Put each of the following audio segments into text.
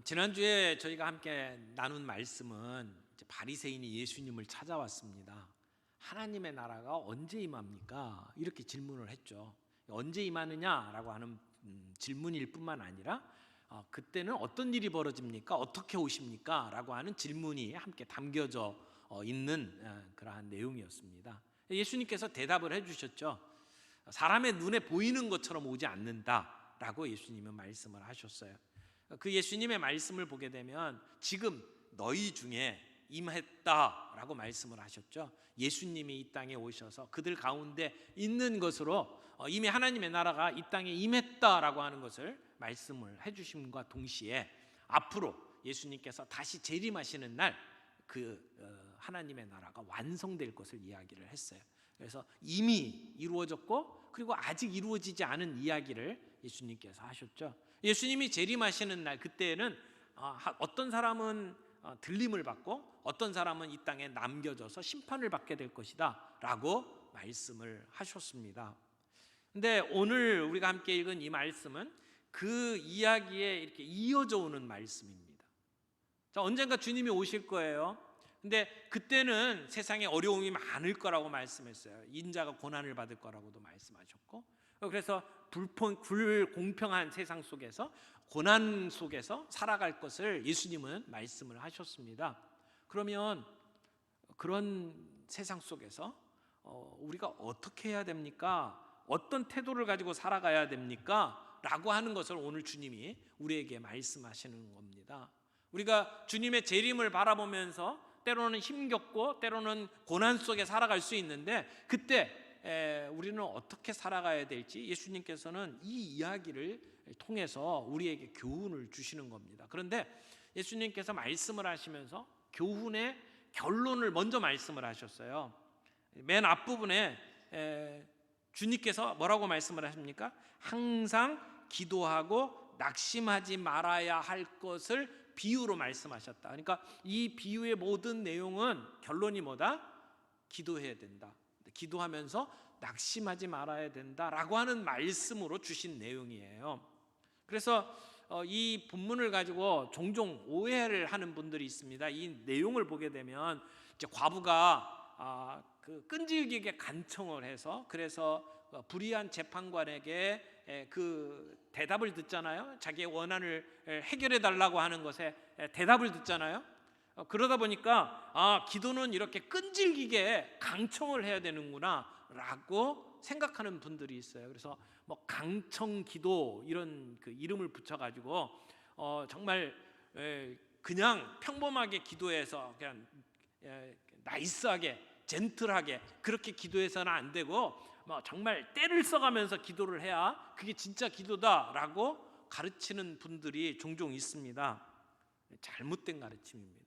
지난주에 저희가 함께 나눈 말씀은 이제 바리새인이 예수님을 찾아왔습니다. 하나님의 나라가 언제 임합니까? 이렇게 질문을 했죠. 언제 임하느냐라고 하는 질문일 뿐만 아니라 그때는 어떤 일이 벌어집니까? 어떻게 오십니까? 라고 하는 질문이 함께 담겨져 있는 그러한 내용이었습니다. 예수님께서 대답을 해주셨죠. 사람의 눈에 보이는 것처럼 오지 않는다라고 예수님은 말씀을 하셨어요. 그 예수님의 말씀을 보게 되면 지금 너희 중에 임했다라고 말씀을 하셨죠. 예수님이 이 땅에 오셔서 그들 가운데 있는 것으로 이미 하나님의 나라가 이 땅에 임했다라고 하는 것을 말씀을 해주심과 동시에 앞으로 예수님께서 다시 재림하시는 날 그 하나님의 나라가 완성될 것을 이야기를 했어요. 그래서 이미 이루어졌고 그리고 아직 이루어지지 않은 이야기를 예수님께서 하셨죠. 예수님이 재림하시는 날 그때에는 어떤 사람은 들림을 받고 어떤 사람은 이 땅에 남겨져서 심판을 받게 될 것이다 라고 말씀을 하셨습니다. 근데 오늘 우리가 함께 읽은 이 말씀은 그 이야기에 이렇게 이어져 오는 말씀입니다. 자, 언젠가 주님이 오실 거예요. 근데 그때는 세상에 어려움이 많을 거라고 말씀했어요. 인자가 고난을 받을 거라고도 말씀하셨고, 그래서 불공평한 세상 속에서 고난 속에서 살아갈 것을 예수님은 말씀을 하셨습니다. 그러면 그런 세상 속에서 우리가 어떻게 해야 됩니까? 어떤 태도를 가지고 살아가야 됩니까? 라고 하는 것을 오늘 주님이 우리에게 말씀하시는 겁니다. 우리가 주님의 재림을 바라보면서 때로는 힘겹고 때로는 고난 속에 살아갈 수 있는데 그때 우리는 어떻게 살아가야 될지 예수님께서는 이 이야기를 통해서 우리에게 교훈을 주시는 겁니다. 그런데 예수님께서 말씀을 하시면서 교훈의 결론을 먼저 말씀을 하셨어요. 맨 앞부분에 주님께서 뭐라고 말씀을 하십니까? 항상 기도하고 낙심하지 말아야 할 것을 비유로 말씀하셨다. 그러니까 이 비유의 모든 내용은 결론이 뭐다? 기도해야 된다. 기도하면서 낙심하지 말아야 된다라고 하는 말씀으로 주신 내용이에요. 그래서 이 본문을 가지고 종종 오해를 하는 분들이 있습니다. 이 내용을 보게 되면 이제 과부가 그 끈질기게 간청을 해서 그래서 불의한 재판관에게 그 대답을 듣잖아요. 자기의 원한을 해결해 달라고 하는 것에 대답을 듣잖아요. 그러다 보니까 기도는 이렇게 끈질기게 강청을 해야 되는구나 라고 생각하는 분들이 있어요. 그래서 뭐 강청기도 이런 그 이름을 붙여가지고 정말 그냥 평범하게 기도해서 그냥 나이스하게 젠틀하게 그렇게 기도해서는 안 되고 뭐 정말 때를 써가면서 기도를 해야 그게 진짜 기도다라고 가르치는 분들이 종종 있습니다. 잘못된 가르침입니다.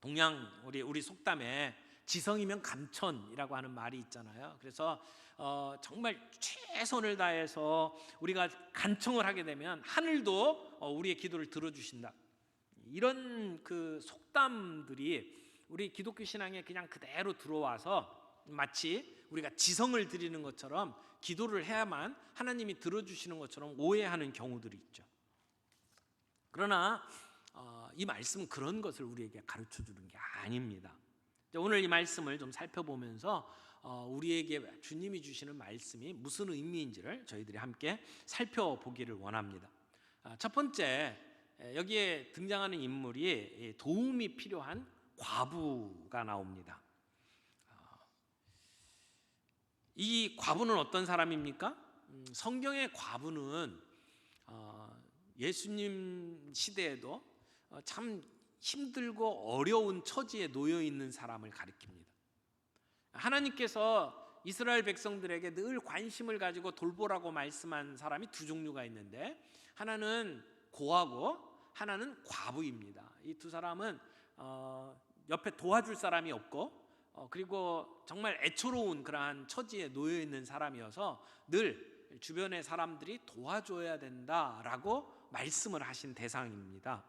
동양 우리 속담에 지성이면 감천이라고 하는 말이 있잖아요. 그래서 정말 최선을 다해서 우리가 간청을 하게 되면 하늘도 우리의 기도를 들어주신다. 이런 그 속담들이 우리 기독교 신앙에 그냥 그대로 들어와서 마치 우리가 지성을 드리는 것처럼 기도를 해야만 하나님이 들어주시는 것처럼 오해하는 경우들이 있죠. 그러나 이 말씀은 그런 것을 우리에게 가르쳐주는 게 아닙니다. 오늘 이 말씀을 좀 살펴보면서 우리에게 주님이 주시는 말씀이 무슨 의미인지를 저희들이 함께 살펴보기를 원합니다. 첫 번째, 여기에 등장하는 인물이 도움이 필요한 과부가 나옵니다. 이 과부는 어떤 사람입니까? 성경의 과부는 예수님 시대에도 참 힘들고 어려운 처지에 놓여 있는 사람을 가리킵니다. 하나님께서 이스라엘 백성들에게 늘 관심을 가지고 돌보라고 말씀한 사람이 두 종류가 있는데 하나는 고아고 하나는 과부입니다. 이 두 사람은 옆에 도와줄 사람이 없고 그리고 정말 애처로운 그러한 처지에 놓여 있는 사람이어서 늘 주변의 사람들이 도와줘야 된다라고 말씀을 하신 대상입니다.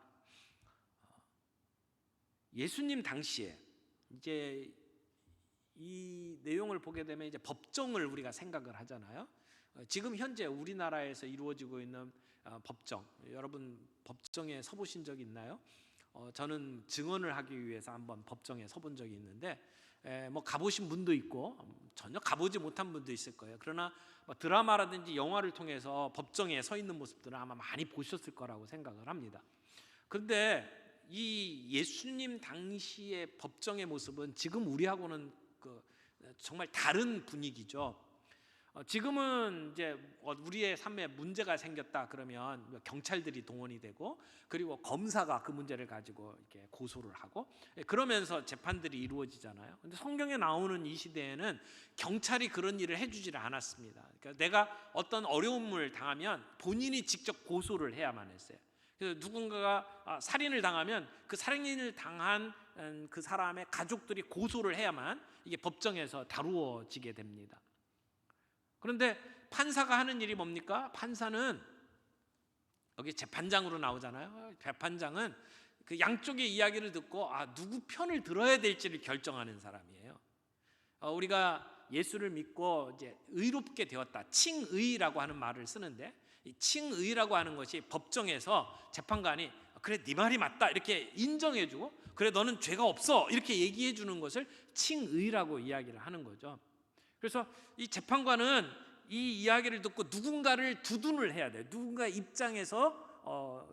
예수님 당시에 이제 이 내용을 보게 되면 이제 법정을 우리가 생각을 하잖아요. 지금 현재 우리나라에서 이루어지고 있는 법정. 여러분 법정에 서보신 적 있나요? 저는 증언을 하기 위해서 한번 법정에 서본 적이 있는데 뭐 가보신 분도 있고 전혀 가보지 못한 분도 있을 거예요. 그러나 뭐 드라마라든지 영화를 통해서 법정에 서 있는 모습들은 아마 많이 보셨을 거라고 생각을 합니다. 그런데 이 예수님 당시의 법정의 모습은 지금 우리하고는 정말 다른 분위기죠. 지금은 이제 우리의 삶에 문제가 생겼다 그러면 경찰들이 동원이 되고, 그리고 검사가 그 문제를 가지고 이렇게 고소를 하고, 그러면서 재판들이 이루어지잖아요. 근데 성경에 나오는 이 시대에는 경찰이 그런 일을 해주지를 않았습니다. 그러니까 내가 어떤 어려움을 당하면 본인이 직접 고소를 해야만 했어요. 그래서 누군가가 살인을 당하면 그 살인을 당한 그 사람의 가족들이 고소를 해야만 이게 법정에서 다루어지게 됩니다. 그런데 판사가 하는 일이 뭡니까? 판사는 여기 재판장으로 나오잖아요. 재판장은 그 양쪽의 이야기를 듣고 누구 편을 들어야 될지를 결정하는 사람이에요. 우리가 예수를 믿고 이제 의롭게 되었다, 칭의라고 하는 말을 쓰는데, 이 칭의라고 하는 것이 법정에서 재판관이 그래 네 말이 맞다 이렇게 인정해주고, 그래 너는 죄가 없어 이렇게 얘기해주는 것을 칭의라고 이야기를 하는 거죠. 그래서 이 재판관은 이 이야기를 듣고 누군가를 두둔을 해야 돼요. 누군가 입장에서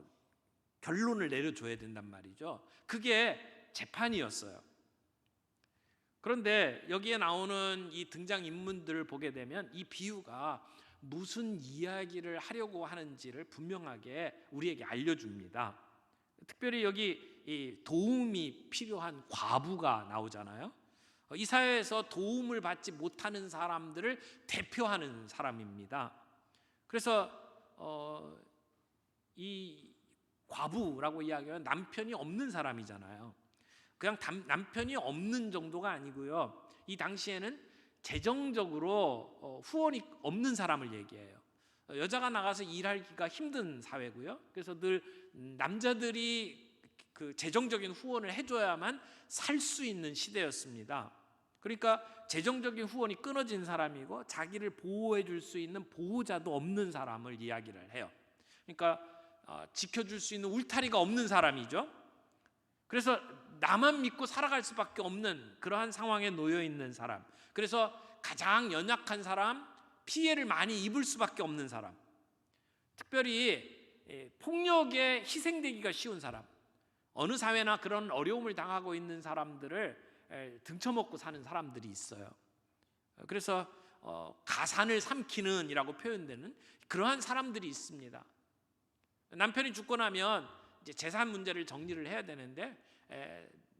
결론을 내려줘야 된단 말이죠. 그게 재판이었어요. 그런데 여기에 나오는 이 등장인물들을 보게 되면 이 비유가 무슨 이야기를 하려고 하는지를 분명하게 우리에게 알려줍니다. 특별히 여기 이 도움이 필요한 과부가 나오잖아요. 이 사회에서 도움을 받지 못하는 사람들을 대표하는 사람입니다. 그래서 이 과부라고 이야기하면 남편이 없는 사람이잖아요. 그냥 남편이 없는 정도가 아니고요. 이 당시에는 재정적으로 후원이 없는 사람을 얘기해요. 여자가 나가서 일하기가 힘든 사회고요. 그래서 늘 남자들이 그 재정적인 후원을 해줘야만 살 수 있는 시대였습니다. 그러니까 재정적인 후원이 끊어진 사람이고 자기를 보호해 줄 수 있는 보호자도 없는 사람을 이야기를 해요. 그러니까 지켜줄 수 있는 울타리가 없는 사람이죠. 그래서 나만 믿고 살아갈 수밖에 없는 그러한 상황에 놓여 있는 사람. 그래서 가장 연약한 사람, 피해를 많이 입을 수밖에 없는 사람, 특별히 폭력에 희생되기가 쉬운 사람, 어느 사회나 그런 어려움을 당하고 있는 사람들을 등쳐먹고 사는 사람들이 있어요. 그래서 가산을 삼키는 이라고 표현되는 그러한 사람들이 있습니다. 남편이 죽고 나면 이제 재산 문제를 정리를 해야 되는데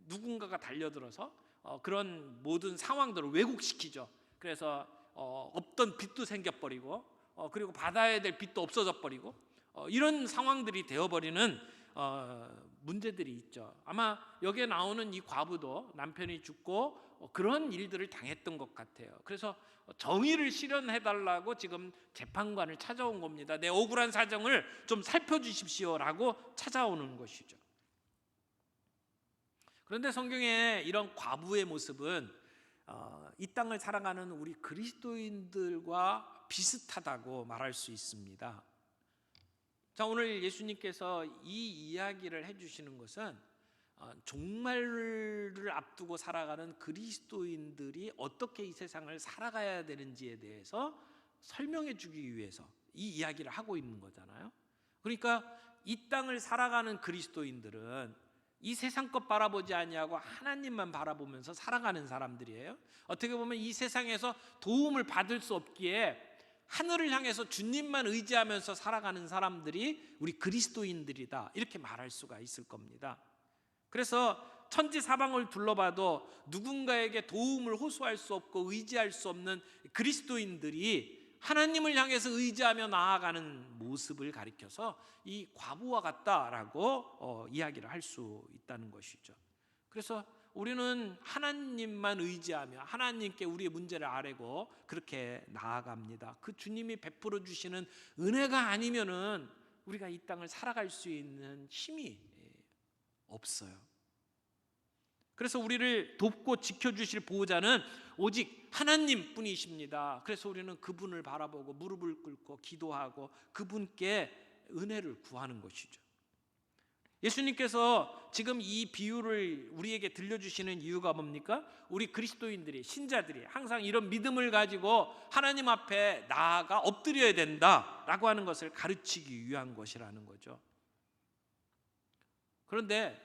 누군가가 달려들어서 그런 모든 상황들을 왜곡시키죠. 그래서 없던 빚도 생겨버리고 그리고 받아야 될 빚도 없어져 버리고 이런 상황들이 되어버리는 문제들이 있죠. 아마 여기에 나오는 이 과부도 남편이 죽고 그런 일들을 당했던 것 같아요. 그래서 정의를 실현해달라고 지금 재판관을 찾아온 겁니다. 내 억울한 사정을 좀 살펴주십시오라고 찾아오는 것이죠. 그런데 성경에 이런 과부의 모습은 이 땅을 살아가는 우리 그리스도인들과 비슷하다고 말할 수 있습니다. 자, 오늘 예수님께서 이 이야기를 해주시는 것은 종말을 앞두고 살아가는 그리스도인들이 어떻게 이 세상을 살아가야 되는지에 대해서 설명해 주기 위해서 이 이야기를 하고 있는 거잖아요. 그러니까 이 땅을 살아가는 그리스도인들은 이 세상 것 바라보지 아니하고 하나님만 바라보면서 살아가는 사람들이에요. 어떻게 보면 이 세상에서 도움을 받을 수 없기에 하늘을 향해서 주님만 의지하면서 살아가는 사람들이 우리 그리스도인들이다, 이렇게 말할 수가 있을 겁니다. 그래서 천지 사방을 둘러봐도 누군가에게 도움을 호소할 수 없고 의지할 수 없는 그리스도인들이 하나님을 향해서 의지하며 나아가는 모습을 가리켜서 이 과부와 같다라고 이야기를 할 수 있다는 것이죠. 그래서 우리는 하나님만 의지하며 하나님께 우리의 문제를 아뢰고 그렇게 나아갑니다. 그 주님이 베풀어 주시는 은혜가 아니면은 우리가 이 땅을 살아갈 수 있는 힘이 없어요. 그래서 우리를 돕고 지켜주실 보호자는 오직 하나님뿐이십니다. 그래서 우리는 그분을 바라보고 무릎을 꿇고 기도하고 그분께 은혜를 구하는 것이죠. 예수님께서 지금 이 비유를 우리에게 들려주시는 이유가 뭡니까? 우리 그리스도인들이, 신자들이 항상 이런 믿음을 가지고 하나님 앞에 나아가 엎드려야 된다라고 하는 것을 가르치기 위한 것이라는 거죠. 그런데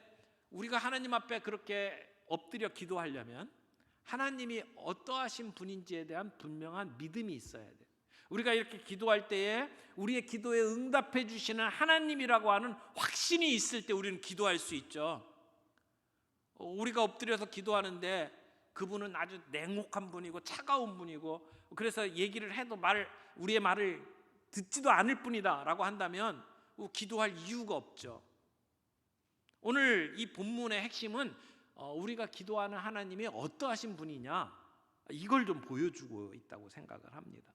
우리가 하나님 앞에 그렇게 엎드려 기도하려면 하나님이 어떠하신 분인지에 대한 분명한 믿음이 있어야 돼요. 우리가 이렇게 기도할 때에 우리의 기도에 응답해 주시는 하나님이라고 하는 확신이 있을 때 우리는 기도할 수 있죠. 우리가 엎드려서 기도하는데 그분은 아주 냉혹한 분이고 차가운 분이고, 그래서 얘기를 해도 우리의 말을 듣지도 않을 뿐이다 라고 한다면 기도할 이유가 없죠. 오늘 이 본문의 핵심은 우리가 기도하는 하나님이 어떠하신 분이냐, 이걸 좀 보여주고 있다고 생각을 합니다.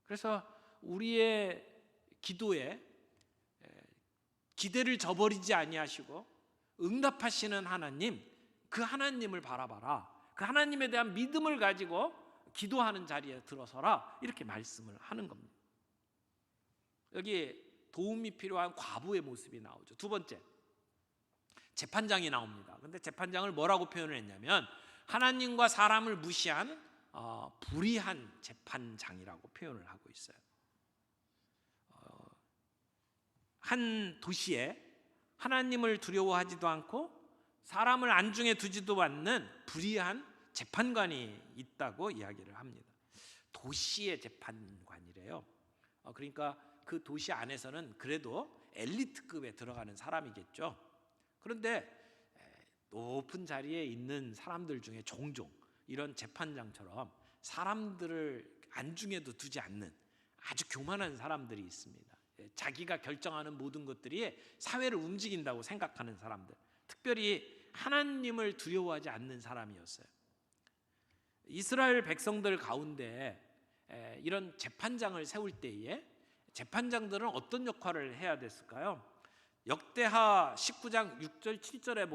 그래서 우리의 기도에 기대를 저버리지 아니하시고 응답하시는 하나님, 그 하나님을 바라봐라. 그 하나님에 대한 믿음을 가지고 기도하는 자리에 들어서라, 이렇게 말씀을 하는 겁니다. 여기 도움이 필요한 과부의 모습이 나오죠. 두 번째, 재판장이 나옵니다. 근데 재판장을 뭐라고 표현을 했냐면 하나님과 사람을 무시한 불의한 재판장이라고 표현을 하고 있어요. 한 도시에 하나님을 두려워하지도 않고 사람을 안중에 두지도 않는 불의한 재판관이 있다고 이야기를 합니다. 도시의 재판관이래요. 그러니까 그 도시 안에서는 그래도 엘리트급에 들어가는 사람이겠죠. 그런데 높은 자리에 있는 사람들 중에 종종 이런 재판장처럼 사람들을 안중에도 두지 않는 아주 교만한 사람들이 있습니다. 자기가 결정하는 모든 것들이 사회를 움직인다고 생각하는 사람들, 특별히 하나님을 두려워하지 않는 사람이었어요. 이스라엘 백성들 가운데 이런 재판장을 세울 때에 재판장들은 어떤 역할을 해야 됐을까요? 역대하 19장 6절 7절에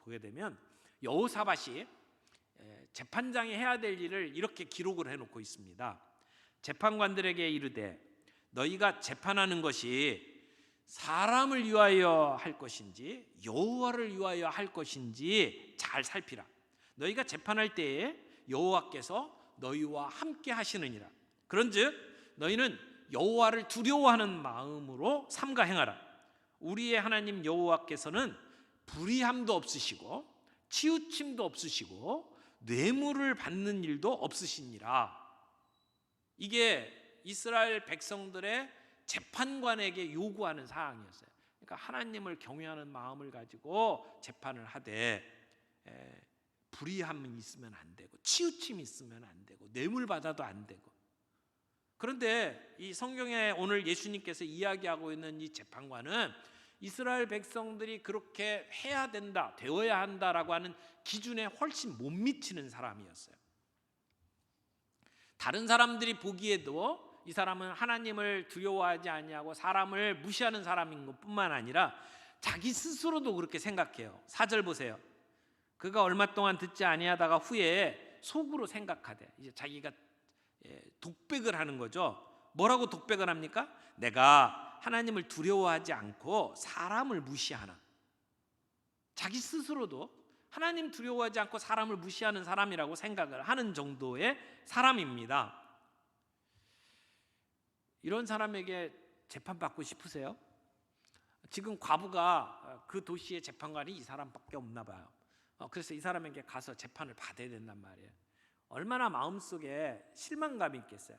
보게 되면 여호사밧이 재판장이 해야 될 일을 이렇게 기록을 해놓고 있습니다. 재판관들에게 이르되 너희가 재판하는 것이 사람을 위하여 할 것인지 여호와를 위하여 할 것인지 잘 살피라. 너희가 재판할 때에 여호와께서 너희와 함께 하시느니라. 그런즉 너희는 여호와를 두려워하는 마음으로 삼가 행하라. 우리의 하나님 여호와께서는 불의함도 없으시고 치우침도 없으시고 뇌물을 받는 일도 없으시니라. 이게 이스라엘 백성들의 재판관에게 요구하는 사항이었어요. 그러니까 하나님을 경외하는 마음을 가지고 재판을 하되 불의함이 있으면 안 되고 치우침이 있으면 안 되고 뇌물 받아도 안 되고. 그런데 이 성경에 오늘 예수님께서 이야기하고 있는 이 재판관은 이스라엘 백성들이 그렇게 해야 된다, 되어야 한다라고 하는 기준에 훨씬 못 미치는 사람이었어요. 다른 사람들이 보기에도 이 사람은 하나님을 두려워하지 아니하고 사람을 무시하는 사람인 것뿐만 아니라 자기 스스로도 그렇게 생각해요. 4절 보세요. 그가 얼마 동안 듣지 아니하다가 후에 속으로 생각하되, 이제 자기가 독백을 하는 거죠. 뭐라고 독백을 합니까? 내가 하나님을 두려워하지 않고 사람을 무시하나. 자기 스스로도 하나님 두려워하지 않고 사람을 무시하는 사람이라고 생각을 하는 정도의 사람입니다. 이런 사람에게 재판받고 싶으세요? 지금 과부가 그 도시의 재판관이 이 사람밖에 없나 봐요. 그래서 이 사람에게 가서 재판을 받아야 된단 말이에요. 얼마나 마음속에 실망감이 있겠어요.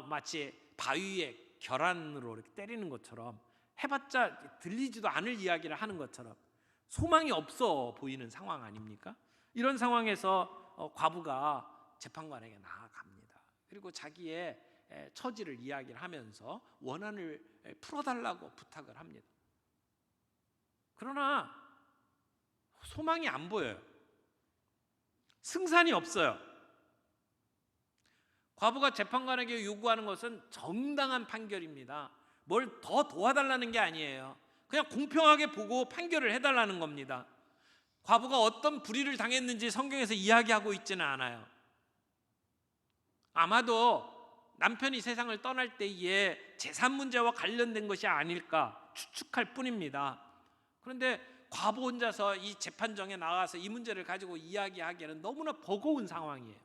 마치 바위에 결안으로 이렇게 때리는 것처럼, 해봤자 들리지도 않을 이야기를 하는 것처럼 소망이 없어 보이는 상황 아닙니까? 이런 상황에서 과부가 재판관에게 나아갑니다. 그리고 자기의 처지를 이야기를 하면서 원한을 풀어달라고 부탁을 합니다. 그러나 소망이 안 보여요. 승산이 없어요. 과부가 재판관에게 요구하는 것은 정당한 판결입니다. 뭘 더 도와달라는 게 아니에요. 그냥 공평하게 보고 판결을 해달라는 겁니다. 과부가 어떤 불의를 당했는지 성경에서 이야기하고 있지는 않아요. 아마도 남편이 세상을 떠날 때에 재산 문제와 관련된 것이 아닐까 추측할 뿐입니다. 그런데 과부 혼자서 이 재판정에 나가서 이 문제를 가지고 이야기하기에는 너무나 버거운 상황이에요.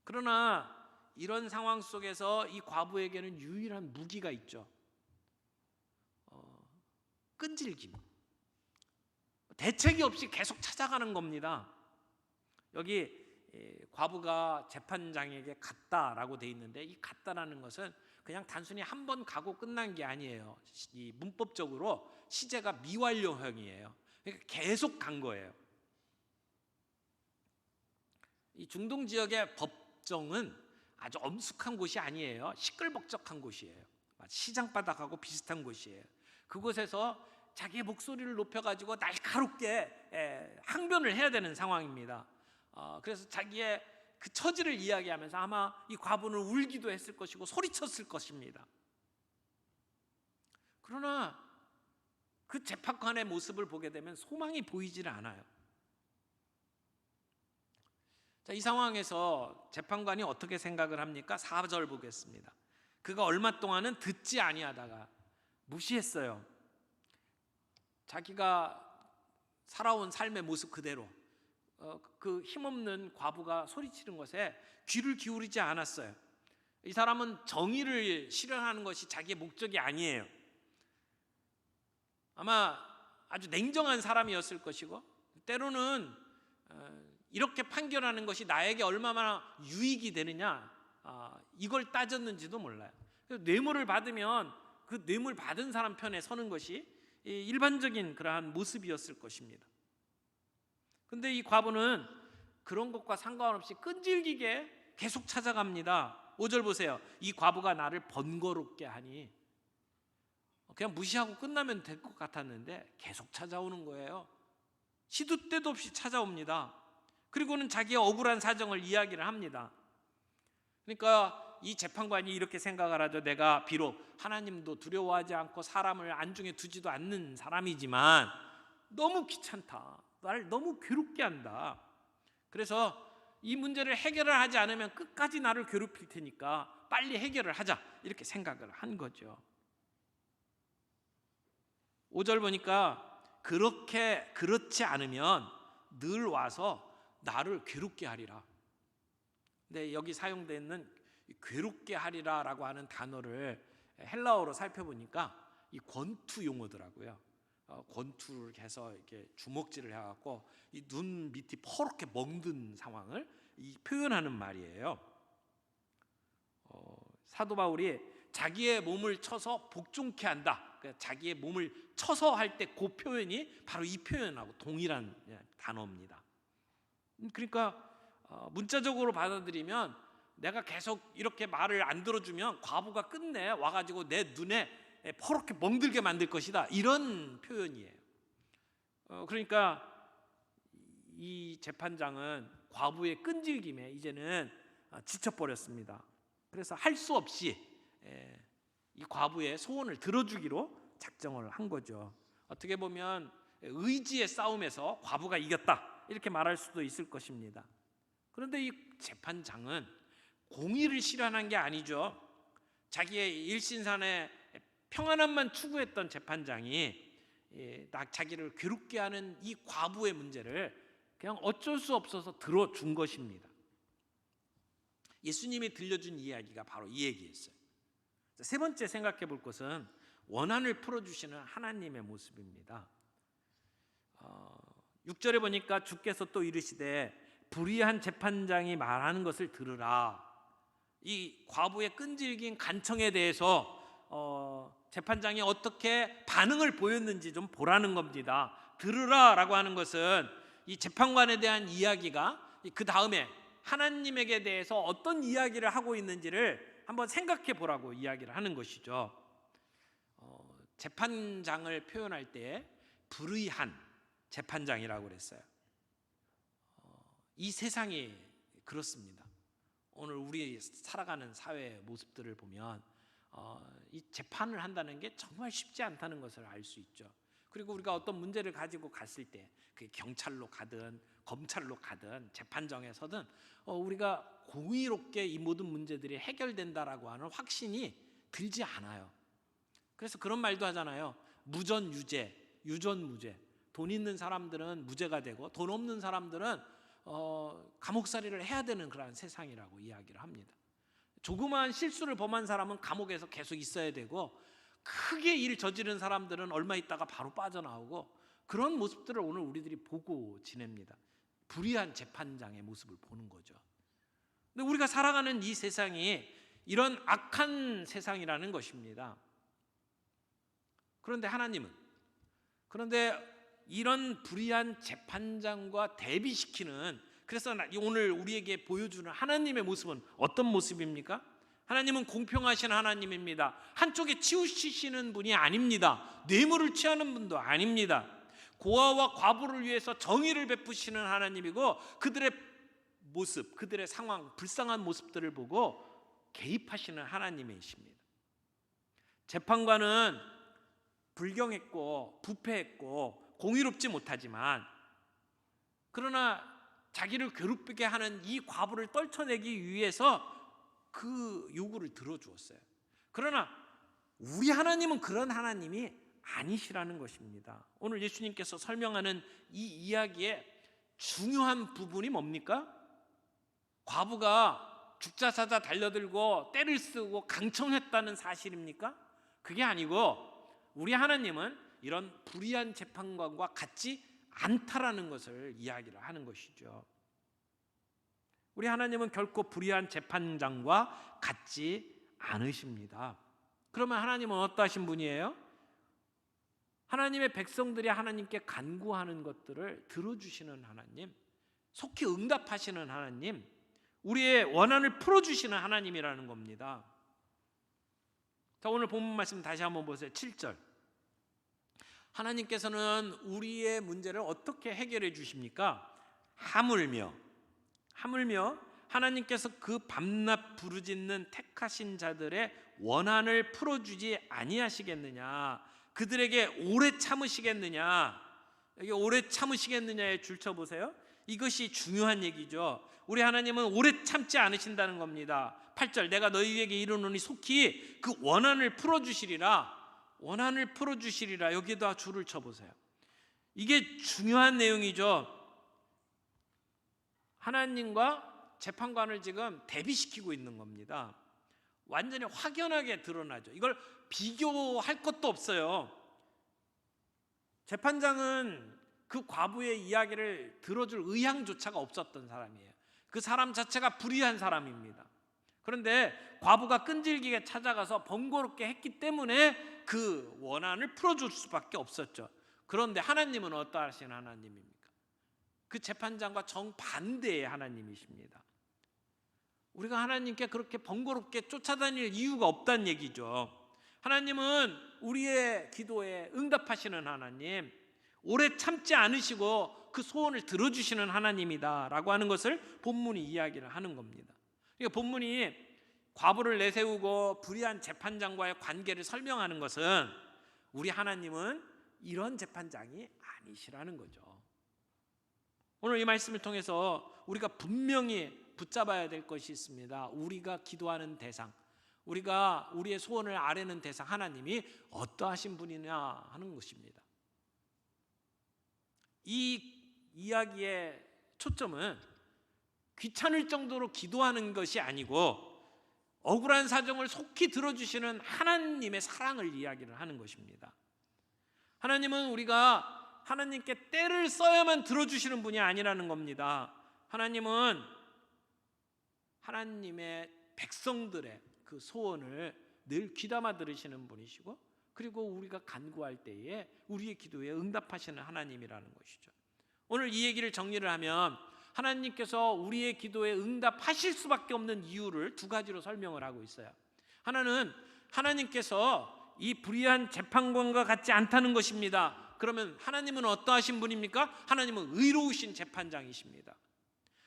그러나 이런 상황 속에서 이 과부에게는 유일한 무기가 있죠. 끈질김. 대책이 없이 계속 찾아가는 겁니다. 여기 과부가 재판장에게 갔다라고 돼 있는데, 이 갔다라는 것은 그냥 단순히 한 번 가고 끝난 게 아니에요. 이 문법적으로 시제가 미완료형이에요. 그러니까 계속 간 거예요. 이 중동 지역의 법정은 아주 엄숙한 곳이 아니에요. 시끌벅적한 곳이에요. 시장 바닥하고 비슷한 곳이에요. 그곳에서 자기의 목소리를 높여가지고 날카롭게 항변을 해야 되는 상황입니다. 그래서 자기의 그 처지를 이야기하면서 아마 이 과부는 울기도 했을 것이고 소리쳤을 것입니다. 그러나 그 재판관의 모습을 보게 되면 소망이 보이질 않아요. 자, 이 상황에서 재판관이 어떻게 생각을 합니까? 4절 보겠습니다. 그가 얼마 동안은 듣지 아니하다가 무시했어요. 자기가 살아온 삶의 모습 그대로 그 힘없는 과부가 소리치는 것에 귀를 기울이지 않았어요. 이 사람은 정의를 실현하는 것이 자기의 목적이 아니에요. 아마 아주 냉정한 사람이었을 것이고, 때로는 이렇게 판결하는 것이 나에게 얼마나 유익이 되느냐, 이걸 따졌는지도 몰라요. 뇌물을 받으면 그 뇌물 받은 사람 편에 서는 것이 일반적인 그러한 모습이었을 것입니다. 근데 이 과부는 그런 것과 상관없이 끈질기게 계속 찾아갑니다. 5절 보세요. 이 과부가 나를 번거롭게 하니, 그냥 무시하고 끝나면 될 것 같았는데 계속 찾아오는 거예요. 시도 때도 없이 찾아옵니다. 그리고는 자기의 억울한 사정을 이야기를 합니다. 그러니까 이 재판관이 이렇게 생각을 하죠. 내가 비록 하나님도 두려워하지 않고 사람을 안중에 두지도 않는 사람이지만 너무 귀찮다, 나를 너무 괴롭게 한다. 그래서 이 문제를 해결을 하지 않으면 끝까지 나를 괴롭힐 테니까 빨리 해결을 하자, 이렇게 생각을 한 거죠. 5절 보니까 그렇지 않으면 늘 와서 나를 괴롭게 하리라. 근데 여기 사용되는 괴롭게 하리라라고 하는 단어를 헬라어로 살펴보니까 이 권투 용어더라고요. 권투를 해서 이렇게 주먹질을 해갖고 이 눈 밑이 퍼렇게 멍든 상황을 표현하는 말이에요. 사도 바울이 자기의 몸을 쳐서 복종케 한다. 그러니까 자기의 몸을 쳐서 할 때 그 표현이 바로 이 표현하고 동일한 단어입니다. 그러니까 문자적으로 받아들이면 내가 계속 이렇게 말을 안 들어주면 과부가 끝내 와가지고 내 눈에 퍼렇게 멍들게 만들 것이다, 이런 표현이에요. 그러니까 이 재판장은 과부의 끈질김에 이제는 지쳐버렸습니다. 그래서 할 수 없이 이 과부의 소원을 들어주기로 작정을 한 거죠. 어떻게 보면 의지의 싸움에서 과부가 이겼다, 이렇게 말할 수도 있을 것입니다. 그런데 이 재판장은 공의를 실현한 게 아니죠. 자기의 일신산의 평안함만 추구했던 재판장이 자기를 괴롭게 하는 이 과부의 문제를 그냥 어쩔 수 없어서 들어준 것입니다. 예수님이 들려준 이야기가 바로 이 얘기였어요. 세 번째 생각해 볼 것은 원한을 풀어주시는 하나님의 모습입니다. 6절에 보니까 주께서 또 이르시되 불의한 재판장이 말하는 것을 들으라. 이 과부의 끈질긴 간청에 대해서 재판장이 어떻게 반응을 보였는지 좀 보라는 겁니다. 들으라라고 하는 것은 이 재판관에 대한 이야기가 그 다음에 하나님에게 대해서 어떤 이야기를 하고 있는지를 한번 생각해 보라고 이야기를 하는 것이죠. 재판장을 표현할 때 불의한 재판장이라고 그랬어요. 이 세상이 그렇습니다. 오늘 우리 살아가는 사회의 모습들을 보면 이 재판을 한다는 게 정말 쉽지 않다는 것을 알 수 있죠. 그리고 우리가 어떤 문제를 가지고 갔을 때 그게 경찰로 가든 검찰로 가든 재판정에 서든 우리가 공의롭게 이 모든 문제들이 해결된다라고 하는 확신이 들지 않아요. 그래서 그런 말도 하잖아요. 무전유죄, 유전무죄. 돈 있는 사람들은 무죄가 되고 돈 없는 사람들은 감옥살이를 해야 되는 그런 세상이라고 이야기를 합니다. 조그마한 실수를 범한 사람은 감옥에서 계속 있어야 되고 크게 일 저지른 사람들은 얼마 있다가 바로 빠져나오고 그런 모습들을 오늘 우리들이 보고 지냅니다. 불의한 재판장의 모습을 보는 거죠. 근데 우리가 살아가는 이 세상이 이런 악한 세상이라는 것입니다. 그런데 하나님은 이런 불의한 재판장과 대비시키는, 그래서 오늘 우리에게 보여주는 하나님의 모습은 어떤 모습입니까? 하나님은 공평하신 하나님입니다. 한쪽에 치우치시는 분이 아닙니다. 뇌물을 취하는 분도 아닙니다. 고아와 과부를 위해서 정의를 베푸시는 하나님이고 그들의 모습, 그들의 상황, 불쌍한 모습들을 보고 개입하시는 하나님이십니다. 재판관은 불경했고 부패했고 공의롭지 못하지만, 그러나 자기를 괴롭히게 하는 이 과부를 떨쳐내기 위해서 그 요구를 들어주었어요. 그러나 우리 하나님은 그런 하나님이 아니시라는 것입니다. 오늘 예수님께서 설명하는 이 이야기의 중요한 부분이 뭡니까? 과부가 죽자 사자 달려들고 때를 쓰고 강청했다는 사실입니까? 그게 아니고 우리 하나님은 이런 불의한 재판관과 같지 않다라는 것을 이야기를 하는 것이죠. 우리 하나님은 결코 불의한 재판장과 같지 않으십니다. 그러면 하나님은 어떠하신 분이에요? 하나님의 백성들이 하나님께 간구하는 것들을 들어주시는 하나님, 속히 응답하시는 하나님, 우리의 원한을 풀어주시는 하나님이라는 겁니다. 자, 오늘 본문 말씀 다시 한번 보세요. 7절. 하나님께서는 우리의 문제를 어떻게 해결해 주십니까? 하물며 하나님께서 그 밤낮 부르짖는 택하신 자들의 원한을 풀어주지 아니하시겠느냐, 그들에게 오래 참으시겠느냐. 여기 오래 참으시겠느냐에 줄쳐보세요. 이것이 중요한 얘기죠. 우리 하나님은 오래 참지 않으신다는 겁니다. 8절, 내가 너희에게 이르노니 속히 그 원한을 풀어주시리라. 원한을 풀어주시리라. 여기에다 줄을 쳐보세요. 이게 중요한 내용이죠. 하나님과 재판관을 지금 대비시키고 있는 겁니다. 완전히 확연하게 드러나죠. 이걸 비교할 것도 없어요. 재판장은 그 과부의 이야기를 들어줄 의향조차가 없었던 사람이에요. 그 사람 자체가 불의한 사람입니다. 그런데 과부가 끈질기게 찾아가서 번거롭게 했기 때문에 그 원한을 풀어줄 수밖에 없었죠. 그런데 하나님은 어떠하신 하나님입니까? 그 재판장과 정반대의 하나님이십니다. 우리가 하나님께 그렇게 번거롭게 쫓아다닐 이유가 없다는 얘기죠. 하나님은 우리의 기도에 응답하시는 하나님, 오래 참지 않으시고 그 소원을 들어주시는 하나님이다 라고 하는 것을 본문이 이야기를 하는 겁니다. 그러니까 본문이 과부를 내세우고 불의한 재판장과의 관계를 설명하는 것은 우리 하나님은 이런 재판장이 아니시라는 거죠. 오늘 이 말씀을 통해서 우리가 분명히 붙잡아야 될 것이 있습니다. 우리가 기도하는 대상, 우리가 우리의 소원을 아뢰는 대상, 하나님이 어떠하신 분이냐 하는 것입니다. 이 이야기의 초점은 귀찮을 정도로 기도하는 것이 아니고 억울한 사정을 속히 들어주시는 하나님의 사랑을 이야기를 하는 것입니다. 하나님은 우리가 하나님께 때를 써야만 들어주시는 분이 아니라는 겁니다. 하나님은 하나님의 백성들의 그 소원을 늘 귀담아 들으시는 분이시고, 그리고 우리가 간구할 때에 우리의 기도에 응답하시는 하나님이라는 것이죠. 오늘 이 얘기를 정리를 하면 하나님께서 우리의 기도에 응답하실 수밖에 없는 이유를 두 가지로 설명을 하고 있어요. 하나는 하나님께서 이 불의한 재판관과 같지 않다는 것입니다. 그러면 하나님은 어떠하신 분입니까? 하나님은 의로우신 재판장이십니다.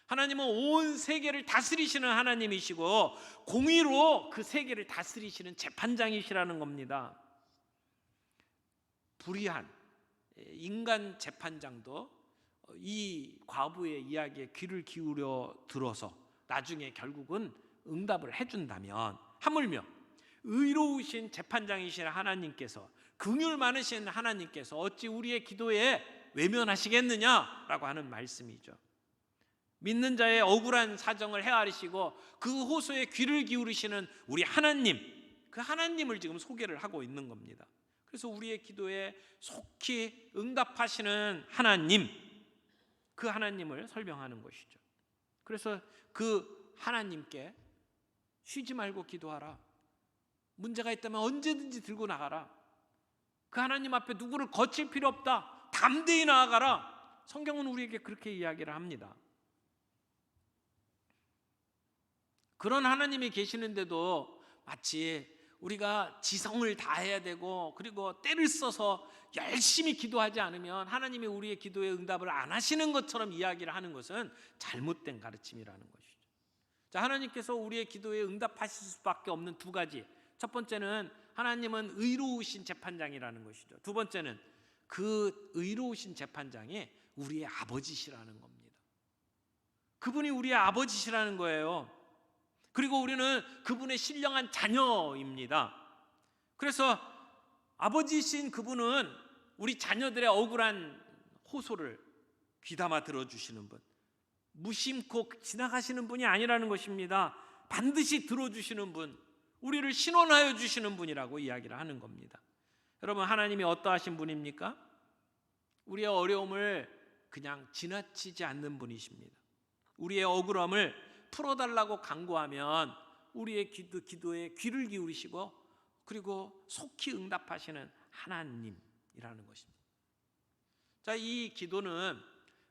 하나님은 온 세계를 다스리시는 하나님이시고 공의로 그 세계를 다스리시는 재판장이시라는 겁니다. 불의한 인간 재판장도 이 과부의 이야기에 귀를 기울여 들어서 나중에 결국은 응답을 해준다면, 하물며 의로우신 재판장이신 하나님께서, 긍휼 많으신 하나님께서 어찌 우리의 기도에 외면하시겠느냐라고 하는 말씀이죠. 믿는 자의 억울한 사정을 헤아리시고 그 호소에 귀를 기울이시는 우리 하나님, 그 하나님을 지금 소개를 하고 있는 겁니다. 그래서 우리의 기도에 속히 응답하시는 하나님, 그 하나님을 설명하는 것이죠. 그래서 그 하나님께 쉬지 말고 기도하라. 문제가 있다면 언제든지 들고 나가라. 그 하나님 앞에 누구를 거칠 필요 없다. 담대히 나아가라. 성경은 우리에게 그렇게 이야기를 합니다. 그런 하나님이 계시는데도 마치 우리가 지성을 다해야 되고 그리고 때를 써서 열심히 기도하지 않으면 하나님이 우리의 기도에 응답을 안 하시는 것처럼 이야기를 하는 것은 잘못된 가르침이라는 것이죠. 자, 하나님께서 우리의 기도에 응답하실 수밖에 없는 두 가지. 첫 번째는 하나님은 의로우신 재판장이라는 것이죠. 두 번째는 그 의로우신 재판장이 우리의 아버지시라는 겁니다. 그분이 우리의 아버지시라는 거예요. 그리고 우리는 그분의 신령한 자녀입니다. 그래서 아버지신 그분은 우리 자녀들의 억울한 호소를 귀담아 들어주시는 분, 무심코 지나가시는 분이 아니라는 것입니다. 반드시 들어주시는 분, 우리를 신원하여 주시는 분이라고 이야기를 하는 겁니다. 여러분, 하나님이 어떠하신 분입니까? 우리의 어려움을 그냥 지나치지 않는 분이십니다. 우리의 억울함을 풀어달라고 간구하면 우리의 기도에 귀를 기울이시고 그리고 속히 응답하시는 하나님이라는 것입니다. 자, 이 기도는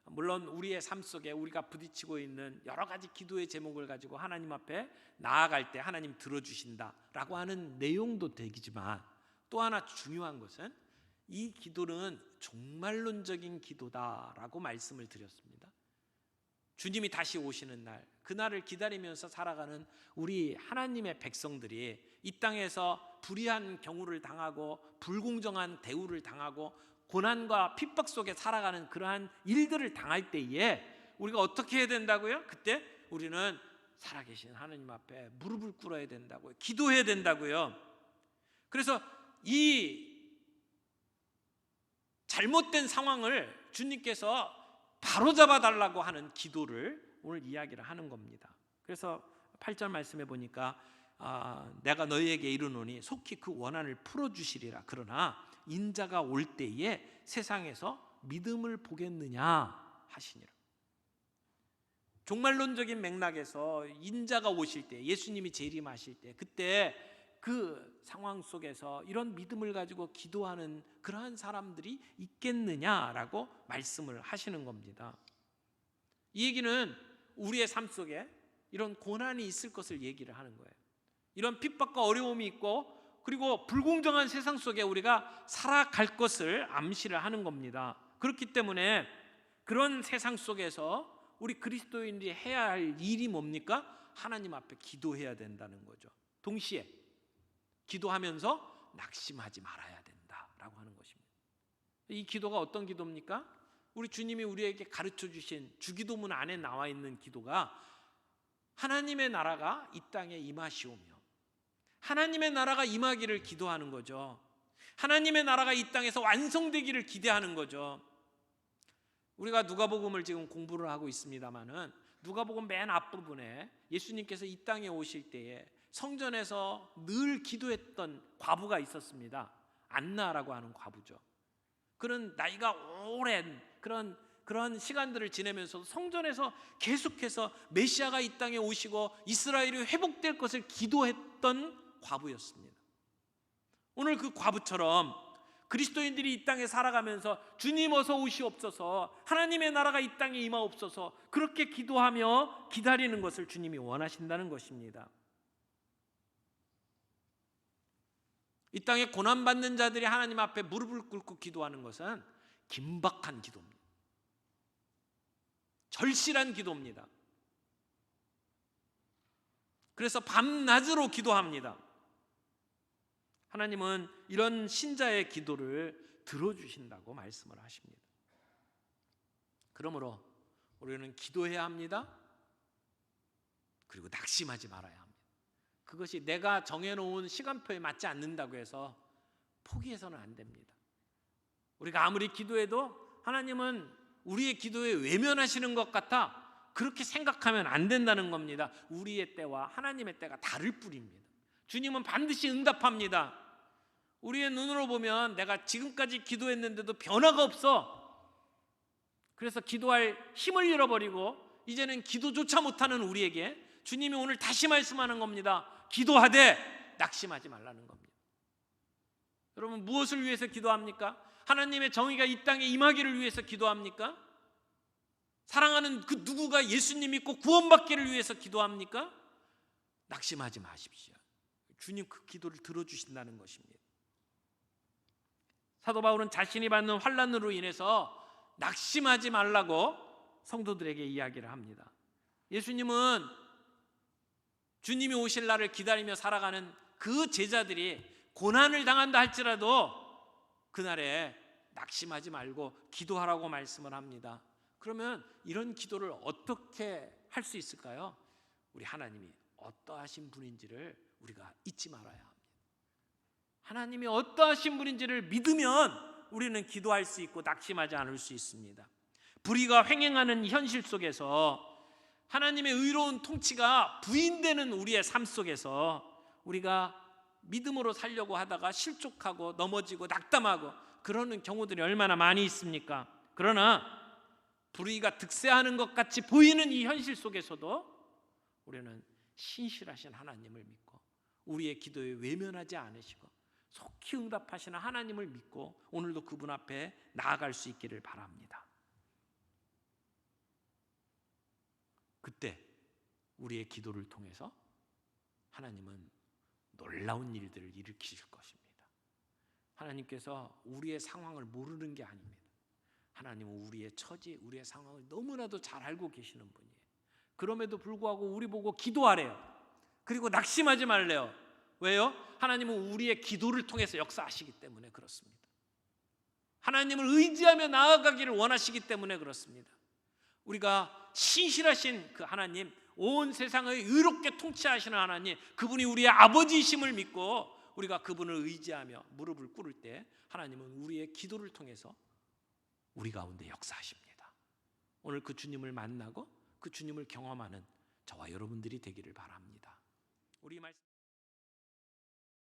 물론 우리의 삶 속에 우리가 부딪히고 있는 여러 가지 기도의 제목을 가지고 하나님 앞에 나아갈 때 하나님 들어주신다라고 하는 내용도 되지만, 또 하나 중요한 것은 이 기도는 종말론적인 기도다라고 말씀을 드렸습니다. 주님이 다시 오시는 날, 그날을 기다리면서 살아가는 우리 하나님의 백성들이 이 땅에서 불의한 경우를 당하고 불공정한 대우를 당하고 고난과 핍박 속에 살아가는 그러한 일들을 당할 때에 우리가 어떻게 해야 된다고요? 그때 우리는 살아계신 하나님 앞에 무릎을 꿇어야 된다고요. 기도해야 된다고요. 그래서 이 잘못된 상황을 주님께서 바로잡아 달라고 하는 기도를 오늘 이야기를 하는 겁니다. 그래서 8절 말씀해 보니까 내가 너희에게 이르노니 속히 그 원한을 풀어주시리라. 그러나 인자가 올 때에 세상에서 믿음을 보겠느냐 하시니라. 종말론적인 맥락에서 인자가 오실 때, 예수님이 재림하실 때, 그때 그 상황 속에서 이런 믿음을 가지고 기도하는 그러한 사람들이 있겠느냐라고 말씀을 하시는 겁니다. 이 얘기는 우리의 삶 속에 이런 고난이 있을 것을 얘기를 하는 거예요. 이런 핍박과 어려움이 있고 그리고 불공정한 세상 속에 우리가 살아갈 것을 암시를 하는 겁니다. 그렇기 때문에 그런 세상 속에서 우리 그리스도인들이 해야 할 일이 뭡니까? 하나님 앞에 기도해야 된다는 거죠. 동시에 기도하면서 낙심하지 말아야 된다라고 하는 것입니다. 이 기도가 어떤 기도입니까? 우리 주님이 우리에게 가르쳐 주신 주기도문 안에 나와 있는 기도가 하나님의 나라가 이 땅에 임하시오며 하나님의 나라가 임하기를 기도하는 거죠. 하나님의 나라가 이 땅에서 완성되기를 기대하는 거죠. 우리가 누가복음을 지금 공부를 하고 있습니다마는 누가복음 맨 앞부분에 예수님께서 이 땅에 오실 때에 성전에서 늘 기도했던 과부가 있었습니다. 안나라고 하는 과부죠. 그런 나이가 오랜 그런 시간들을 지내면서 성전에서 계속해서 메시아가 이 땅에 오시고 이스라엘이 회복될 것을 기도했던 과부였습니다. 오늘 그 과부처럼 그리스도인들이 이 땅에 살아가면서 주님 어서 오시옵소서, 하나님의 나라가 이 땅에 임하옵소서, 그렇게 기도하며 기다리는 것을 주님이 원하신다는 것입니다. 이 땅에 고난받는 자들이 하나님 앞에 무릎을 꿇고 기도하는 것은 긴박한 기도입니다. 절실한 기도입니다. 그래서 밤낮으로 기도합니다. 하나님은 이런 신자의 기도를 들어주신다고 말씀을 하십니다. 그러므로 우리는 기도해야 합니다. 그리고 낙심하지 말아야 합니다. 그것이 내가 정해놓은 시간표에 맞지 않는다고 해서 포기해서는 안 됩니다. 우리가 아무리 기도해도 하나님은 우리의 기도에 외면하시는 것 같아 그렇게 생각하면 안 된다는 겁니다. 우리의 때와 하나님의 때가 다를 뿐입니다. 주님은 반드시 응답합니다. 우리의 눈으로 보면 내가 지금까지 기도했는데도 변화가 없어. 그래서 기도할 힘을 잃어버리고 이제는 기도조차 못하는 우리에게 주님이 오늘 다시 말씀하는 겁니다. 기도하되 낙심하지 말라는 겁니다. 여러분, 무엇을 위해서 기도합니까? 하나님의 정의가 이 땅에 임하기를 위해서 기도합니까? 사랑하는 그 누구가 예수님 믿고 구원받기를 위해서 기도합니까? 낙심하지 마십시오. 주님 그 기도를 들어주신다는 것입니다. 사도 바울은 자신이 받는 환난으로 인해서 낙심하지 말라고 성도들에게 이야기를 합니다. 예수님은 주님이 오실 날을 기다리며 살아가는 그 제자들이 고난을 당한다 할지라도 그날에 낙심하지 말고 기도하라고 말씀을 합니다. 그러면 이런 기도를 어떻게 할 수 있을까요? 우리 하나님이 어떠하신 분인지를 우리가 잊지 말아야 합니다. 하나님이 어떠하신 분인지를 믿으면 우리는 기도할 수 있고 낙심하지 않을 수 있습니다. 불의가 횡행하는 현실 속에서 하나님의 의로운 통치가 부인되는 우리의 삶 속에서 우리가 믿음으로 살려고 하다가 실족하고 넘어지고 낙담하고 그러는 경우들이 얼마나 많이 있습니까? 그러나 불의가 득세하는 것 같이 보이는 이 현실 속에서도 우리는 신실하신 하나님을 믿고 우리의 기도에 외면하지 않으시고 속히 응답하시는 하나님을 믿고 오늘도 그분 앞에 나아갈 수 있기를 바랍니다. 그때 우리의 기도를 통해서 하나님은 놀라운 일들을 일으키실 것입니다. 하나님께서 우리의 상황을 모르는 게 아닙니다. 하나님은 우리의 처지, 우리의 상황을 너무나도 잘 알고 계시는 분이에요. 그럼에도 불구하고 우리 보고 기도하래요. 그리고 낙심하지 말래요. 왜요? 하나님은 우리의 기도를 통해서 역사하시기 때문에 그렇습니다. 하나님을 의지하며 나아가기를 원하시기 때문에 그렇습니다. 우리가 신실하신 그 하나님, 온 세상을 의롭게 통치하시는 하나님, 그분이 우리의 아버지이심을 믿고 우리가 그분을 의지하며 무릎을 꿇을 때 하나님은 우리의 기도를 통해서 우리 가운데 역사하십니다. 오늘 그 주님을 만나고 그 주님을 경험하는 저와 여러분들이 되기를 바랍니다. 우리 말씀